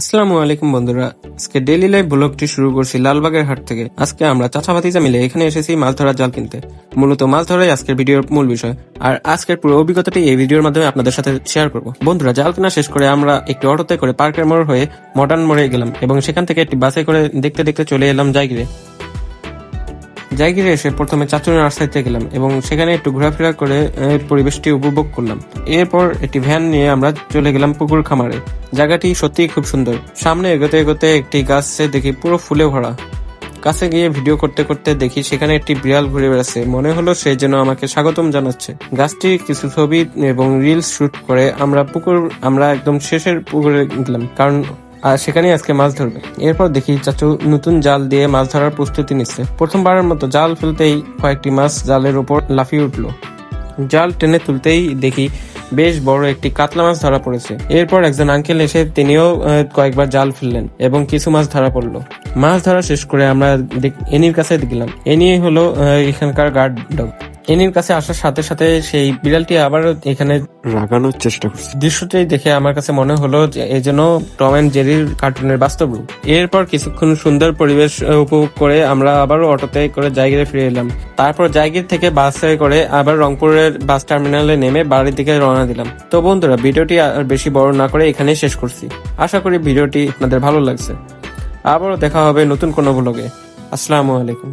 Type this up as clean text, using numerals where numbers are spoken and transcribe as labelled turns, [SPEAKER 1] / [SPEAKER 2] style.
[SPEAKER 1] আসসালামু আলাইকুম বন্ধুরা, আজকে ডেইলি লাইফ ব্লগটি শুরু করছি লালবাগের হাট থেকে। আজকে আমরা চাচা ভাতিজা মিলে এখানে এসেছি মাছ ধরার জাল কিনতে। মূলত মাছ ধরাই আজকের ভিডিওর মূল বিষয়, আর আজকের পুরো অভিজ্ঞতাটি এই ভিডিওর মাধ্যমে আপনাদের সাথে শেয়ার করব। বন্ধুরা, জাল কেনা শেষ করে আমরা একটি অটোতে করে পার্কের মোড় হয়ে মডার্ন মোড়ে গেলাম এবং সেখান থেকে একটি বাসে করে দেখতে দেখতে চলে এলাম জায়গিরে। জায়গিরে এসে প্রথমে চাচুর নার্সারিতে গেলাম এবং সেখানে একটু ঘোরাফেরা করে পরিবেশটি উপভোগ করলাম। এরপর একটি ভ্যান নিয়ে আমরা চলে গেলাম পুকুর খামারে। জায়গাটি সত্যিই খুব সুন্দর। সামনে এগোতে এগোতে একটি গাছে দেখি পুরো ফুলে ভরা। কাছে গিয়ে ভিডিও করতে করতে দেখি সেখানে একটি বিড়াল ঘুরে বেড়াচ্ছে। মনে হলো সে যেন আমাকে স্বাগতম জানাচ্ছে। গাছটির কিছু ছবি এবং রিলস শুট করে আমরা একদম শেষের পুকুরে গেলাম, কারণ আর সেখানে আজকে মাছ ধরবে। এরপর দেখি চাচু নতুন জাল দিয়ে মাছ ধরার প্রস্তুতি নিচ্ছে। প্রথমবারের মতো জাল ফেলতেই কয়েকটি মাছ জালের উপর লাফিয়ে উঠলো। জাল টেনে তুলতেই দেখি বেশ বড় একটি কাতলা মাছ ধরা পড়েছে। এরপর একজন আঙ্কেল এসে তিনিও কয়েকবার জাল ফেললেন এবং কিছু মাছ ধরা পড়লো। মাছ ধরা শেষ করে আমরা এনির কাছে গেলাম। এনি হলো এখানকার গার্ড ডগ। এনির কাছে আসার সাথে সাথে সেই বিড়ালটি আবার এখানে
[SPEAKER 2] লাগানোর চেষ্টা করছি।
[SPEAKER 1] দৃশ্যটি দেখে আমার কাছে মনে হলো যে এ যেন টম অ্যান্ড জেরির কার্টুনের বাস্তব রূপ। এরপর কিছুক্ষণ সুন্দর পরিবেশ উপভোগ করে আমরা আবারও অটোতে করে জায়গিরে ফিরে এলাম। তারপর জায়গির থেকে বাসে করে আবার রংপুরের বাস টার্মিনালে নেমে বাড়ির দিকে রওনা দিলাম। তো বন্ধুরা, ভিডিওটি আর বেশি বড় না করে এখানেই শেষ করছি। আশা করি ভিডিওটি আপনাদের ভালো লাগছে। আবারও দেখা হবে নতুন কোনো ব্লগে। আসসালামু আলাইকুম।